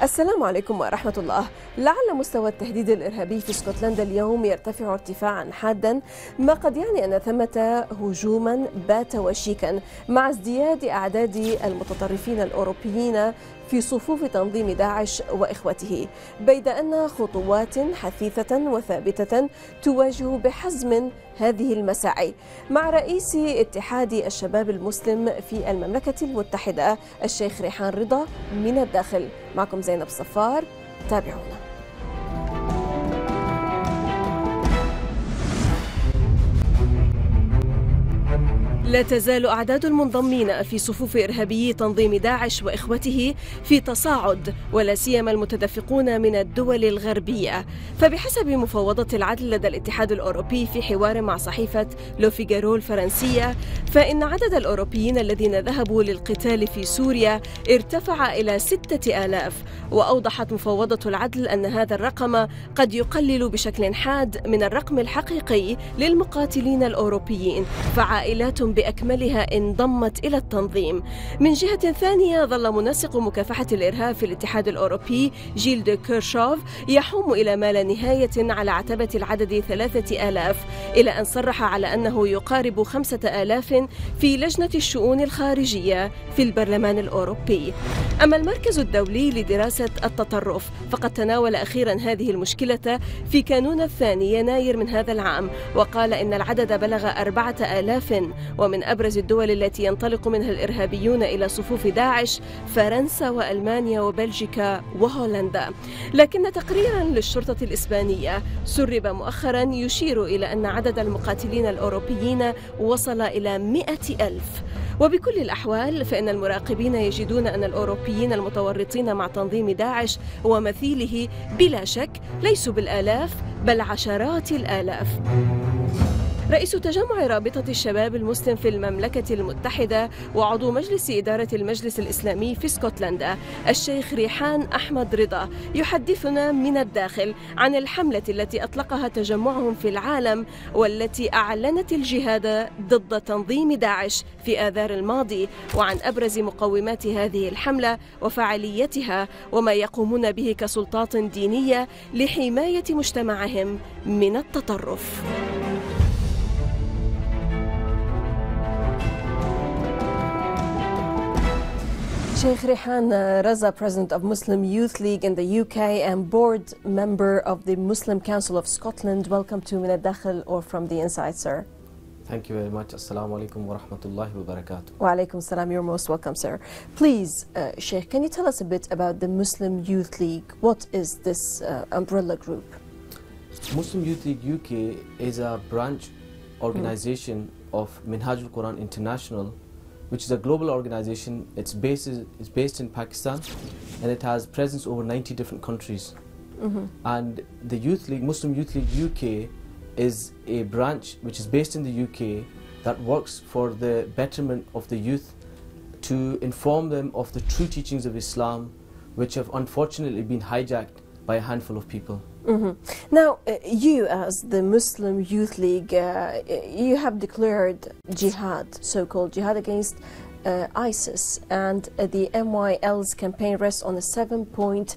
السلام عليكم ورحمة الله. لعل مستوى التهديد الإرهابي في اسكتلندا اليوم يرتفع ارتفاعا حادا، ما قد يعني أن ثمة هجوما بات وشيكا مع ازدياد أعداد المتطرفين الأوروبيين في صفوف تنظيم داعش وإخوته، بيد أن خطوات حثيثة وثابتة تواجه بحزم هذه المساعي. مع رئيس اتحاد الشباب المسلم في المملكة المتحدة الشيخ ريحان من الداخل، معكم زينب الصفار، تابعونا. لا تزال أعداد المنضمين في صفوف إرهابي تنظيم داعش وإخوته في تصاعد، ولا سيما المتدفقون من الدول الغربية. فبحسب مفوضة العدل لدى الاتحاد الأوروبي في حوار مع صحيفة لو فيغارو الفرنسية، فإن عدد الأوروبيين الذين ذهبوا للقتال في سوريا ارتفع إلى 6000. وأوضحت مفوضة العدل أن هذا الرقم قد يقلل بشكل حاد من الرقم الحقيقي للمقاتلين الأوروبيين، فعائلات بأكملها انضمت إلى التنظيم. من جهة ثانية، ظل منسق مكافحة الإرهاب في الاتحاد الأوروبي جيل دي كيرشوف يحوم إلى ما لا نهاية على عتبة العدد 3000، إلى أن صرح على أنه يقارب 5000 في لجنة الشؤون الخارجية في البرلمان الأوروبي. أما المركز الدولي لدراسة التطرف فقد تناول أخيرا هذه المشكلة في كانون 2 يناير من هذا العام، وقال إن العدد بلغ 4000. ومن أبرز الدول التي ينطلق منها الإرهابيون إلى صفوف داعش فرنسا وألمانيا وبلجيكا وهولندا. لكن تقريرا للشرطة الإسبانية سرب مؤخرا يشير إلى أن عدد المقاتلين الأوروبيين وصل إلى 100,000. وبكل الأحوال فإن المراقبين يجدون أن الأوروبيين المتورطين مع تنظيم داعش ومثيله بلا شك ليسوا بالآلاف بل عشرات الآلاف. رئيس تجمع رابطة الشباب المسلم في المملكة المتحدة وعضو مجلس إدارة المجلس الإسلامي في اسكتلندا الشيخ ريحان أحمد يحدثنا من الداخل عن الحملة التي أطلقها تجمعهم في العالم، والتي أعلنت الجهاد ضد تنظيم داعش في آذار الماضي، وعن أبرز مقومات هذه الحملة وفعاليتها وما يقومون به كسلطات دينية لحماية مجتمعهم من التطرف. Sheikh Rehan Raza, President of Muslim Youth League in the UK and board member of the Muslim Council of Scotland, welcome to Dakhel or from the inside, sir. Thank you very much. Assalamu alaikum wa rahmatullahi wa barakatuh. Wa alaikum salam. You're most welcome, sir. Please, Sheikh, can you tell us a bit about the Muslim Youth League? What is this umbrella group? Muslim Youth League UK is a branch organization of Minhajul Quran International, which is a global organization. It's based in Pakistan, and it has presence over 90 different countries. And the Youth League, Muslim Youth League UK, is a branch which is based in the UK that works for the betterment of the youth, to inform them of the true teachings of Islam, which have unfortunately been hijacked by a handful of people. Now, you as the Muslim Youth League, you have declared jihad, so-called jihad against ISIS, and the MYL's campaign rests on a 7-point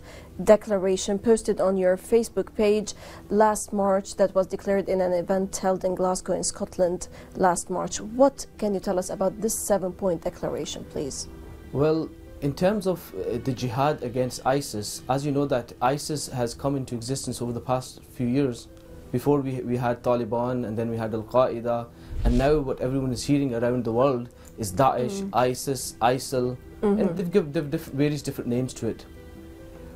declaration posted on your Facebook page last March that was declared in an event held in Glasgow in Scotland last March. What can you tell us about this 7-point declaration, please? Well, in terms of the jihad against ISIS, as you know that ISIS has come into existence over the past few years. Before we had Taliban, and then we had Al-Qaeda, and now what everyone is hearing around the world is Daesh, ISIS, ISIL, and they've given various different names to it.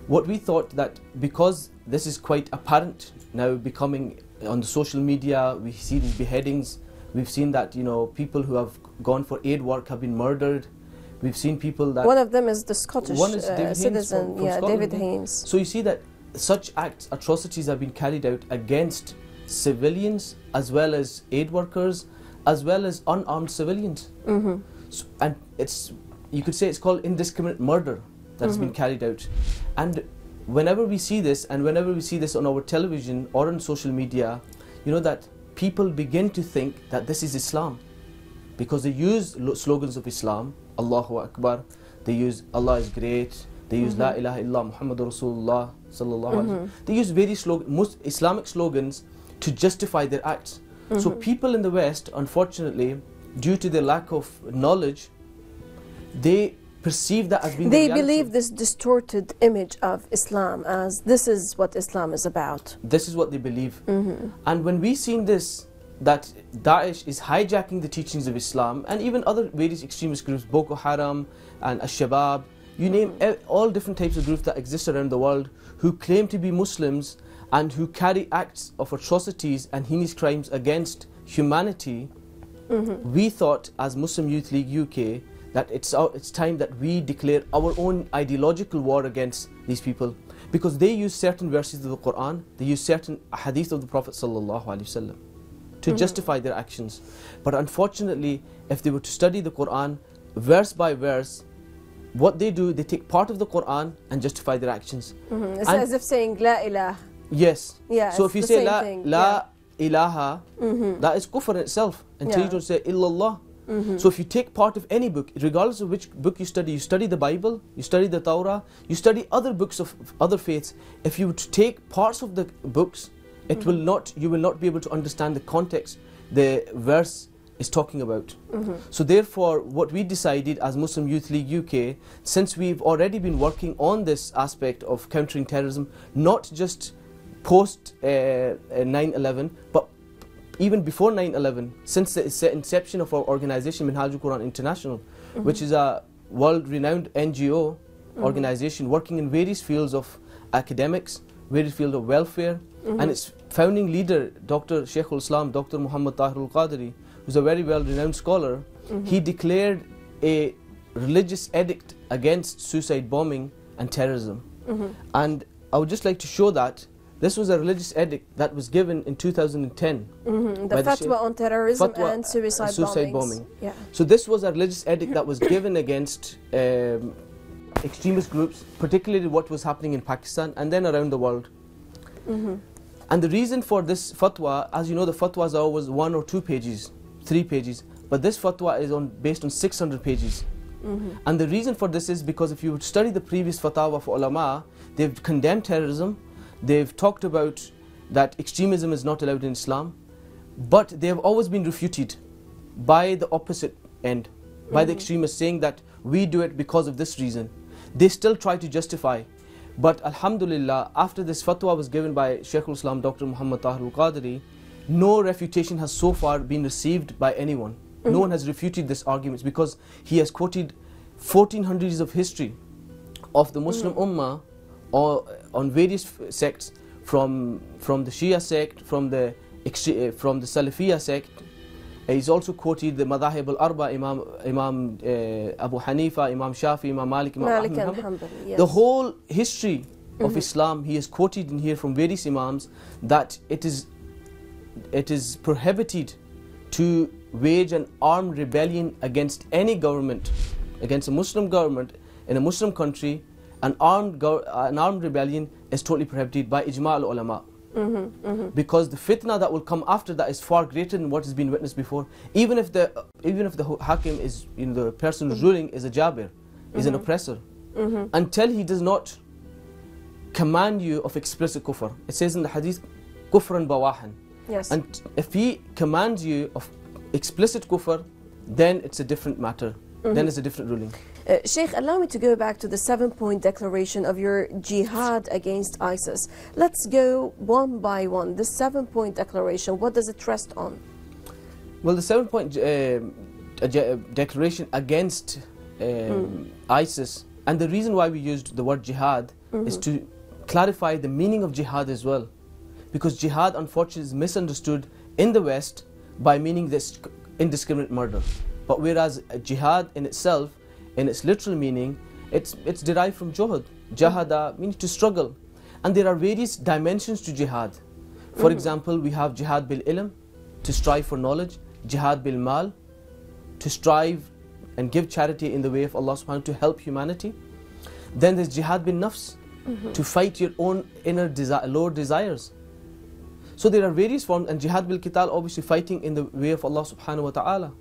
What we thought that because this is quite apparent now, becoming on the social media, we see these beheadings, we've seen that, you know, people who have gone for aid work have been murdered. We've seen people that... One of them is the Scottish citizen, from David Haynes. So you see that such acts, atrocities have been carried out against civilians, as well as aid workers, as well as unarmed civilians. So, and it's, you could say it's called indiscriminate murder that's been carried out. And whenever we see this, and whenever we see this on our television or on social media, you know that people begin to think that this is Islam, because they use slogans of Islam, Allahu Akbar, they use Allah is great, They use La ilaha illallah Muhammadur Rasulullah sallallahu alaihi wasallam. They use various Islamic slogans to justify their acts. So people in the West, unfortunately, due to their lack of knowledge, they perceive that as being the reality. Believe this distorted image of Islam as this is what Islam is about. This is what they believe. And when we seen this, that Daesh is hijacking the teachings of Islam, and even other various extremist groups, Boko Haram and Al-Shabab, you name all different types of groups that exist around the world who claim to be Muslims and who carry acts of atrocities and heinous crimes against humanity, we thought as Muslim Youth League UK that it's time that we declare our own ideological war against these people, because they use certain verses of the Quran, they use certain hadith of the Prophet sallallahu alaihi wasallam to justify their actions. But unfortunately, if they were to study the Quran verse by verse, what they do, they take part of the Quran and justify their actions. It's as if saying La ilaha. Yes. Yeah, so if you say La ilaha, that is kufr in itself, until you don't say illallah. So if you take part of any book, regardless of which book you study the Bible, you study the Torah, you study other books of other faiths, if you were to take parts of the books, it will not, you will not be able to understand the context the verse is talking about. So therefore, what we decided as Muslim Youth League UK, since we've already been working on this aspect of countering terrorism, not just post 9/11, but even before 9/11, since the inception of our organization Minhajul Quran International, which is a world-renowned NGO organization working in various fields of academics, various fields of welfare, and its founding leader, Dr. Sheikh al-Islam, Dr. Muhammad Tahir al-Qadri, who's a very well-renowned scholar, he declared a religious edict against suicide bombing and terrorism. And I would just like to show that this was a religious edict that was given in 2010. The fatwa on terrorism and suicide bombing. Yeah. So this was a religious edict that was given against extremist groups, particularly what was happening in Pakistan and then around the world. And the reason for this fatwa, as you know, the fatwas are always 1 or 2 pages, 3 pages, but this fatwa is based on 600 pages. And the reason for this is because if you would study the previous fatwa of ulama, they've condemned terrorism, they've talked about that extremism is not allowed in Islam, but they have always been refuted by the opposite end, by the extremists saying that we do it because of this reason. They still try to justify. But alhamdulillah, after this fatwa was given by Shaykh al-Islam Dr. Muhammad Tahir al-Qadri, no refutation has so far been received by anyone. No one has refuted this argument, because he has quoted 1400 years of history of the Muslim Ummah on various sects, from the Shia sect, from the Salafiyya sect. He's also quoted the Madahib al-Arba, Imam Abu Hanifa, Imam Shafi, Imam Malik, Imam Ahmad. The whole history of Islam he has quoted in here from various Imams, that it is prohibited to wage an armed rebellion against any government, against a Muslim government in a Muslim country. An armed rebellion is totally prohibited by ijma' al-ulama. Because the fitna that will come after that is far greater than what has been witnessed before. Even if the hakim is, the person who's ruling is a jabir, is an oppressor, until he does not command you of explicit kufr. It says in the hadith, kufran bawahan. Yes. And if he commands you of explicit kufr, then it's a different matter. Then it's a different ruling. Sheikh, allow me to go back to the 7-point declaration of your jihad against ISIS. Let's go one by one. The 7-point declaration, what does it rest on? Well, the 7-point declaration against ISIS, and the reason why we used the word jihad is to clarify the meaning of jihad as well. Because jihad, unfortunately, is misunderstood in the West by meaning this indiscriminate murder. But whereas jihad in itself, in its literal meaning, it's derived from juhud. Jahada means to struggle. And there are various dimensions to jihad. For example, we have jihad bil ilm, to strive for knowledge, jihad bil mal, to strive and give charity in the way of Allah subhanahu wa ta'ala to help humanity. Then there's jihad bin nafs, to fight your own inner lower desires. So there are various forms, and jihad bil qital, obviously fighting in the way of Allah subhanahu wa ta'ala.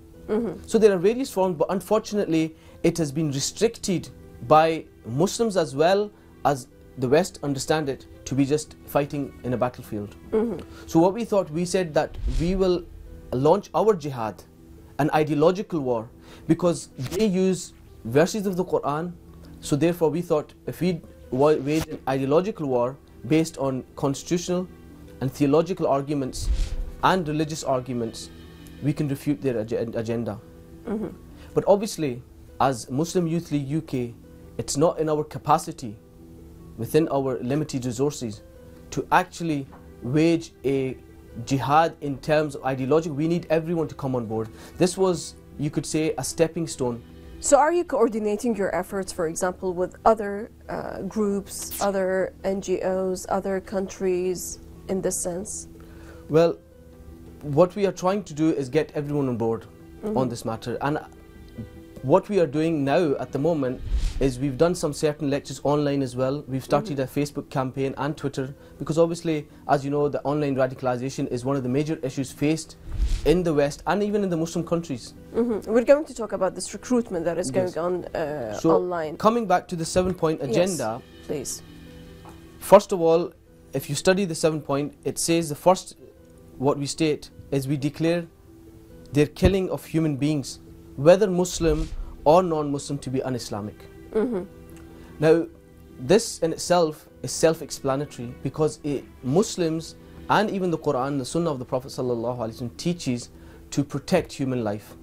So there are various forms, but unfortunately it has been restricted by Muslims as well as the West understand it to be just fighting in a battlefield. So what we thought, we said that we will launch our jihad, an ideological war, because they use verses of the Quran. So therefore we thought if we wage an ideological war based on constitutional and theological arguments and religious arguments, we can refute their agenda. But obviously, as Muslim Youth League UK, it's not in our capacity, within our limited resources, to actually wage a jihad in terms of ideology. We need everyone to come on board. This was, you could say, a stepping stone. So are you coordinating your efforts, for example, with other groups, other NGOs, other countries in this sense? Well, what we are trying to do is get everyone on board on this matter. And what we are doing now at the moment is we've done some certain lectures online as well. We've started a Facebook campaign and Twitter, because obviously, as you know, the online radicalization is one of the major issues faced in the West and even in the Muslim countries. We're going to talk about this recruitment that is going on online. Coming back to the 7-point agenda, yes, please. First of all, if you study the 7-point, it says the first, what we state is we declare their killing of human beings, whether Muslim or non-Muslim, to be un-Islamic. Now, this in itself is self-explanatory, because Muslims and even the Quran, the Sunnah of the Prophet ﷺ teaches to protect human life.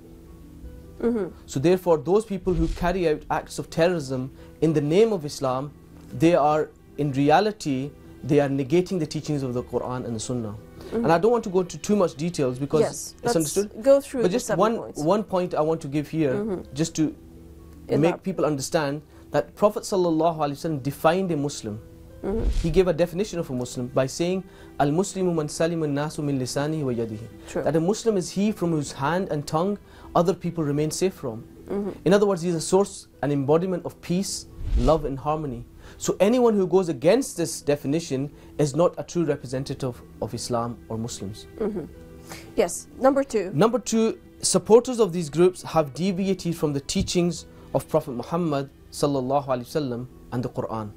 So therefore, those people who carry out acts of terrorism in the name of Islam, they are, in reality, they are negating the teachings of the Quran and the Sunnah. And I don't want to go into too much details because it's understood. Go through but just one point I want to give here, just to make people understand that Prophet ﷺ defined a Muslim. He gave a definition of a Muslim by saying, Al-Muslimu man salima an-nasu min lisanihi wa yadihi. That a Muslim is he from whose hand and tongue other people remain safe from. In other words, he is a source, an embodiment of peace, love and harmony. So anyone who goes against this definition is not a true representative of Islam or Muslims. Yes, number two. Number two, supporters of these groups have deviated from the teachings of Prophet Muhammad sallallahu alaihi wasallam and the Quran.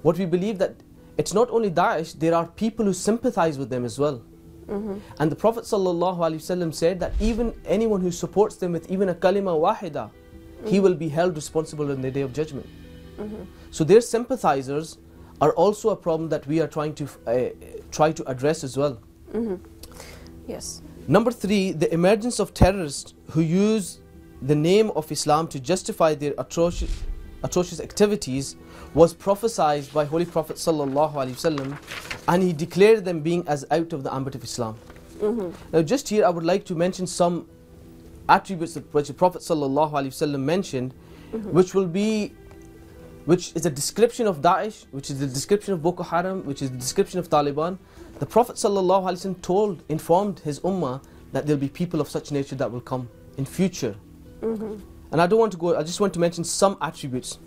What we believe that it's not only Daesh, there are people who sympathize with them as well. And the Prophet sallallahu alaihi wasallam said that even anyone who supports them with even a kalima wahida, he will be held responsible on the Day of Judgment. So their sympathizers are also a problem that we are trying to address as well. Yes. Number three, the emergence of terrorists who use the name of Islam to justify their atrocious activities was prophesied by Holy Prophet sallallahu alaihi wasallam, and he declared them being as out of the ambit of Islam. Now just here I would like to mention some attributes which the Prophet sallallahu alaihi wasallam mentioned, which is a description of Daesh, which is the description of Boko Haram, which is the description of Taliban. The Prophet ﷺ informed his ummah that there will be people of such nature that will come in future. And I don't want to go, I just want to mention some attributes.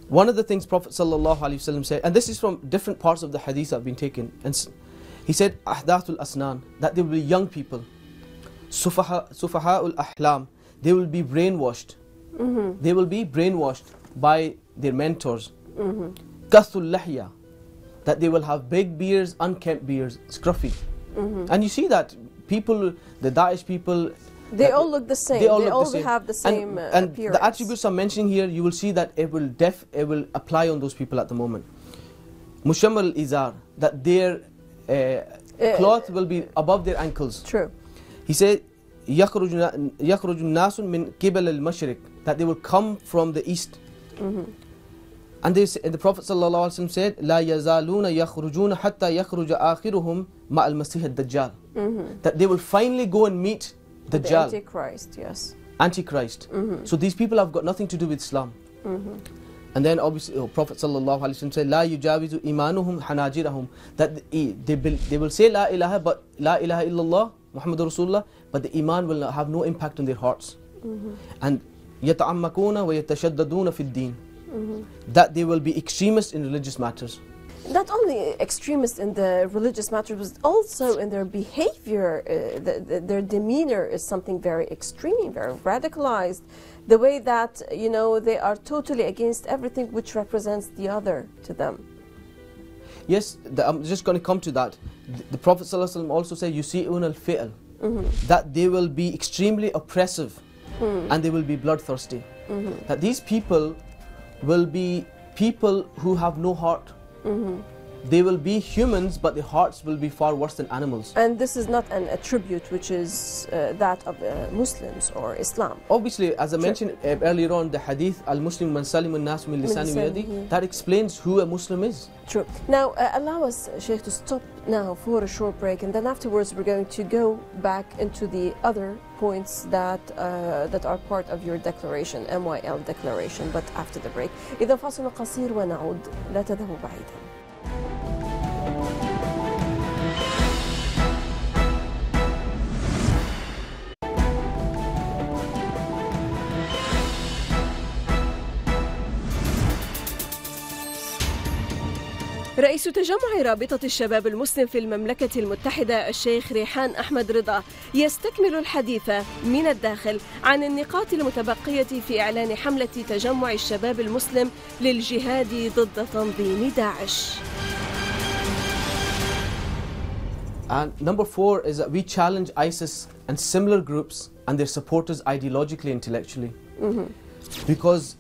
One of the things Prophet ﷺ said, and this is from different parts of the hadith that have been taken, and he said, Ahdathul Asnan, that there will be young people. Sufaha'ul Ahlam, they will be brainwashed. They will be brainwashed by their mentors. Kathul Lahya, that they will have big beards, unkempt beards, scruffy. And you see that people, the Daesh people, they all look the same. They all have the same and appearance. The attributes I'm mentioning here, you will see that it will apply on those people at the moment. Mushammal Izar, that their cloth will be above their ankles. True. He said, يَخْرُجُ النَّاسُ مِنْ قِبَلِ الْمَشْرِقِ, that they will come from the east. And the Prophet ﷺ said, لا يزالون يخرجون حتى يخرج آخرهم مع المسيح الدجال. That they will finally go and meet Dajjal. The Antichrist, yes. Antichrist. So these people have got nothing to do with Islam. And then obviously Prophet ﷺ said, لا يجاوز إيمانهم حناجرهم, that they will say La ilaha, but La ilaha illallah Muhammad Rasulullah, but the iman will have no impact on their hearts. And يتعمقون ويتشددون في الدين, that they will be extremists in religious matters. Not only extremists in the religious matters, but also in their behavior. Their demeanor is something very extreme, very radicalized. The way that, you know, they are totally against everything which represents the other to them. Yes, I'm just going to come to that. The Prophet ﷺ also said, "Yusi'un al-fi'l," that they will be extremely oppressive and they will be bloodthirsty. That these people will be people who have no heart. They will be humans, but their hearts will be far worse than animals. And this is not an attribute which is that of Muslims or Islam. Obviously, as I mentioned earlier on, the hadith, al-Muslim man salim al-nas min lisani wa yadi, that explains who a Muslim is. True. Now, allow us, Sheikh, to stop now for a short break, and then afterwards we're going to go back into the other points that that are part of your declaration, MYL declaration, but after the break. إذا فاصل قصير ونعود، لا تذهبوا بعيدا. رئيس تجمع رابطة الشباب المسلم في المملكة المتحدة الشيخ ريحان أحمد رضا يستكمل الحديث من الداخل عن النقاط المتبقية في إعلان حملة تجمع الشباب المسلم للجهاد ضد تنظيم داعش. And number 4 is that we challenge ISIS and similar groups and their supporters ideologically, intellectually. Because,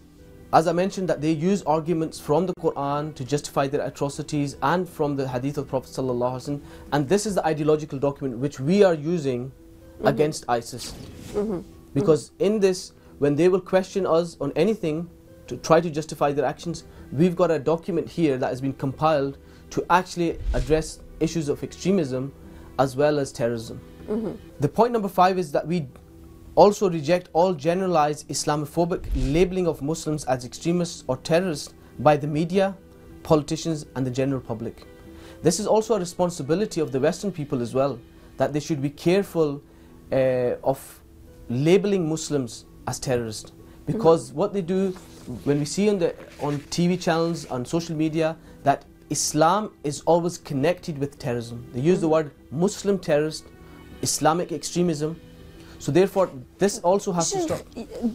as I mentioned, that they use arguments from the Quran to justify their atrocities and from the hadith of Prophet ﷺ, and this is the ideological document which we are using against ISIS. Because in this, when they will question us on anything to try to justify their actions, we've got a document here that has been compiled to actually address issues of extremism as well as terrorism. The point number 5 is that we also reject all generalized Islamophobic labeling of Muslims as extremists or terrorists by the media, politicians and the general public. This is also a responsibility of the Western people as well, that they should be careful of labeling Muslims as terrorists. Because what they do, when we see on TV channels, on social media, that Islam is always connected with terrorism. They use the word Muslim terrorist, Islamic extremism. So therefore, this also has to stop.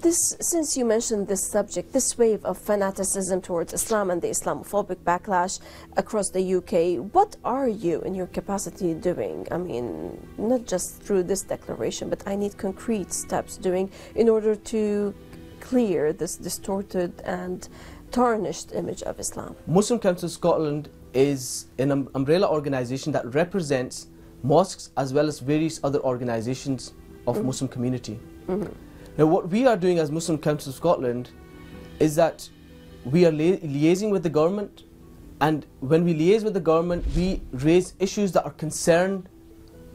Since you mentioned this subject, this wave of fanaticism towards Islam and the Islamophobic backlash across the UK, what are you in your capacity doing? I mean, not just through this declaration, but I need concrete steps doing in order to clear this distorted and tarnished image of Islam. Muslim Council Scotland is an umbrella organisation that represents mosques as well as various other organisations of Muslim community. Now what we are doing as Muslim Council Scotland is that we are liaising with the government, and when we liaise with the government we raise issues that are concern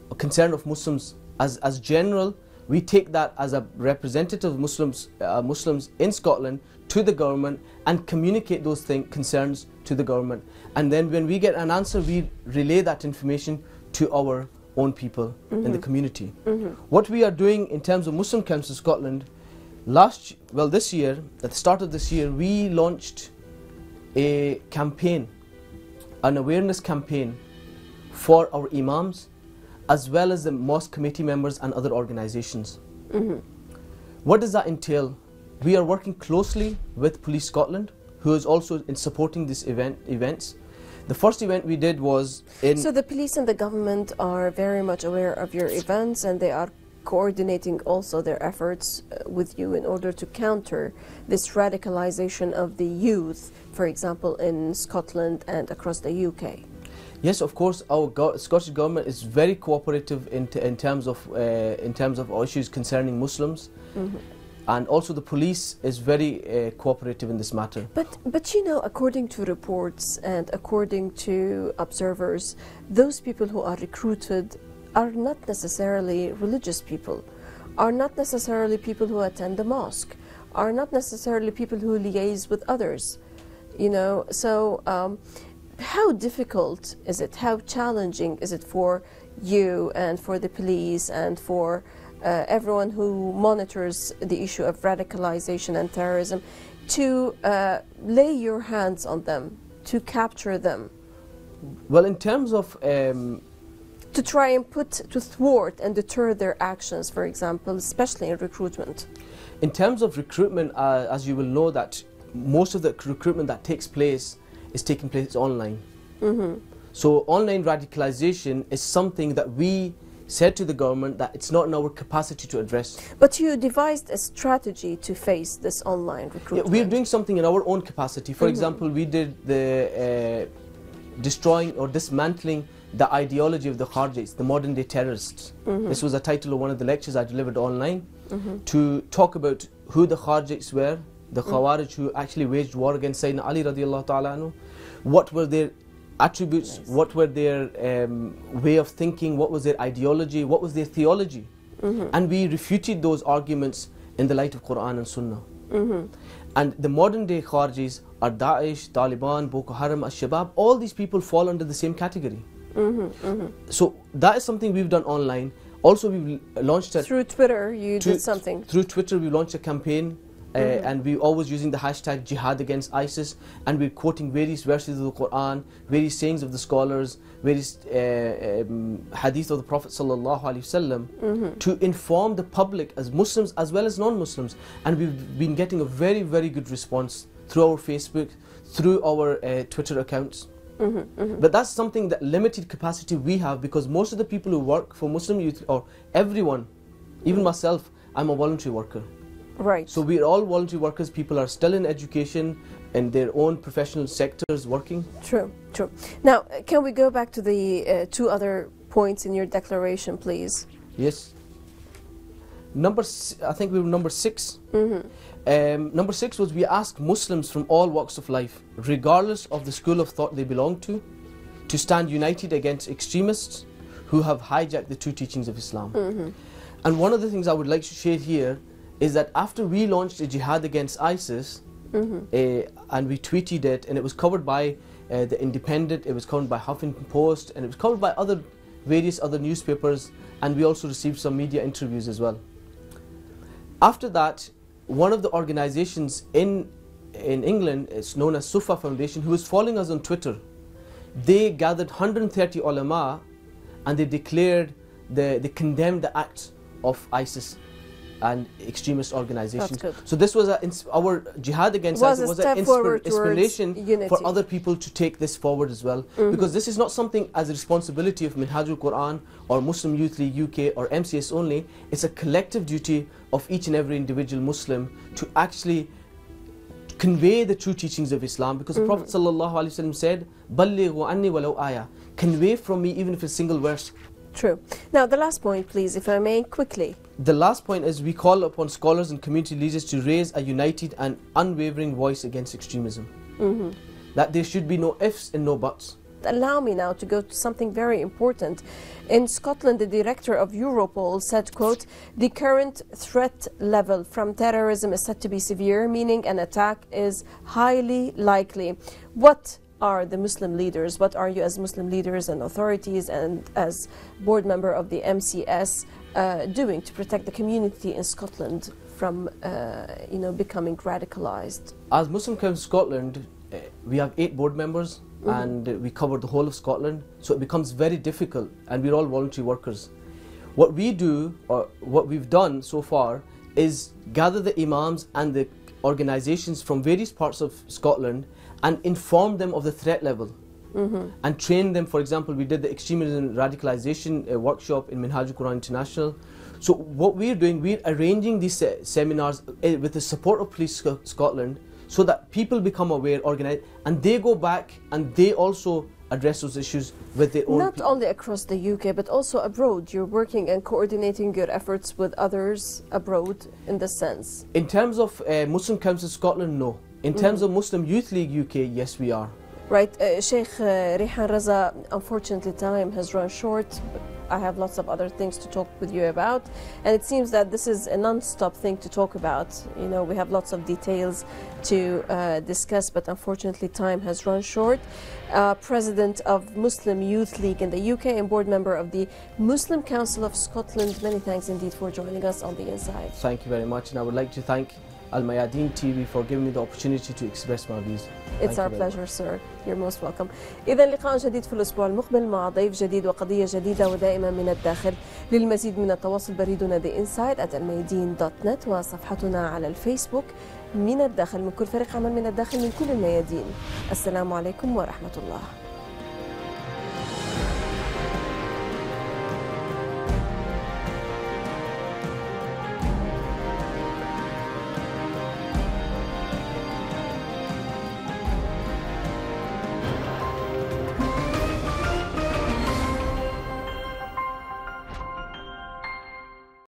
of Muslims as general. We take that as a representative of Muslims in Scotland to the government and communicate those concerns to the government, and then when we get an answer we relay that information to our own people in the community. What we are doing in terms of Muslim Council Scotland, this year, at the start of this year, we launched a campaign, an awareness campaign for our imams as well as the mosque committee members and other organisations. What does that entail? We are working closely with Police Scotland, who is also in supporting this events. The first event we did was in... So the police and the government are very much aware of your events, and they are coordinating also their efforts with you in order to counter this radicalization of the youth, for example, in Scotland and across the UK. Yes, of course, our Scottish government is very cooperative in terms of issues concerning Muslims. And also the police is very cooperative in this matter. But you know, according to reports and according to observers, those people who are recruited are not necessarily religious people, are not necessarily people who attend the mosque, are not necessarily people who liaise with others. You know, so how difficult is it, how challenging is it for you and for the police and for everyone who monitors the issue of radicalization and terrorism to lay your hands on them, to capture them? Well, in terms of... to try and to thwart and deter their actions, for example, especially in recruitment? In terms of recruitment, as you will know, that most of the recruitment that takes place is taking place online. So online radicalization is something that we said to the government that it's not in our capacity to address. But you devised a strategy to face this online recruitment. Yeah, we're doing something in our own capacity. For example, we did the destroying or dismantling the ideology of the Kharjis, the modern day terrorists. This was the title of one of the lectures I delivered online to talk about who the Kharjis were, the Khawarij who actually waged war against Sayyidina Ali radiallahu ta'ala anhu. What were their attributes, what were their way of thinking, what was their ideology, what was their theology. And we refuted those arguments in the light of Quran and Sunnah. And the modern day Kharjis are Daesh, Taliban, Boko Haram, Al-Shabab. All these people fall under the same category. So that is something we've done online. Also, we've launched a... Through Twitter, you did something. Through Twitter, we launched a campaign. And we're always using the hashtag Jihad against ISIS, and we're quoting various verses of the Quran, various sayings of the scholars, various hadith of the Prophet ﷺ to inform the public as Muslims as well as non-Muslims. And we've been getting a very, very good response through our Facebook, through our Twitter accounts. But that's something that limited capacity we have, because most of the people who work for Muslim youth, or everyone, even myself, I'm a voluntary worker. Right. So we're all voluntary workers. People are still in education in their own professional sectors working. True, true. Now, can we go back to the two other points in your declaration, please? Yes. I think we were number 6. Number 6 was we asked Muslims from all walks of life, regardless of the school of thought they belong to stand united against extremists who have hijacked the true teachings of Islam. And one of the things I would like to share here is that after we launched a jihad against ISIS, and we tweeted it, and it was covered by The Independent, it was covered by Huffington Post, and it was covered by various other newspapers, and we also received some media interviews as well. After that, one of the organizations in England, it's known as Sufa Foundation, who was following us on Twitter, they gathered 130 ulama, and they declared, they condemned the acts of ISIS and extremist organizations. So this was our jihad against ISIS was an inspiration for other people to take this forward as well. Because this is not something as a responsibility of Minhajul Quran or Muslim Youth League UK or MCS only. It's a collective duty of each and every individual Muslim to actually convey the true teachings of Islam. Because the Prophet ﷺ said, "Ballighu anni walau ayah," convey from me even if it's a single verse. True. Now the last point, please, if I may, quickly. The last point is we call upon scholars and community leaders to raise a united and unwavering voice against extremism. That there should be no ifs and no buts. Allow me now to go to something very important. In Scotland, the director of Europol said, quote, "The current threat level from terrorism is said to be severe, meaning an attack is highly likely." What are the Muslim leaders, what are you as Muslim leaders and authorities and as board member of the MCS doing to protect the community in Scotland from becoming radicalized? As Muslim Council Scotland, we have 8 board members and we cover the whole of Scotland, so it becomes very difficult, and we're all voluntary workers. What we do, or what we've done so far, is gather the imams and the organizations from various parts of Scotland and inform them of the threat level and train them. For example, we did the extremism and radicalization workshop in Minhajul Quran International. So what we're doing, we're arranging these seminars with the support of Police Scotland, so that people become aware, organized, and they go back and they also address those issues with their own Not only across the UK, but also abroad. You're working and coordinating your efforts with others abroad in this sense. In terms of Muslim Council Scotland, no. In terms of Muslim Youth League UK, yes, we are. Right. Sheikh Rayhan Raza, unfortunately time has run short. I have lots of other things to talk with you about, and it seems that this is a non-stop thing to talk about. You know, we have lots of details to discuss, but unfortunately time has run short. President of Muslim Youth League in the UK and board member of the Muslim Council of Scotland, many thanks indeed for joining us on The Inside. Thank you very much, and I would like to thank Al TV for giving me the opportunity to express my views. It's our pleasure, sir. You're most welcome. إذا لقاء جديد في الأسبوع المقبل مع ضيف جديد وقضية جديدة ودائما من الداخل. للمزيد من التواصل بريدنا theinside@almayadeen.net وصفحتنا على الفيسبوك من الداخل، من كل فريق عمل من الداخل من كل الميادين. السلام عليكم ورحمة الله.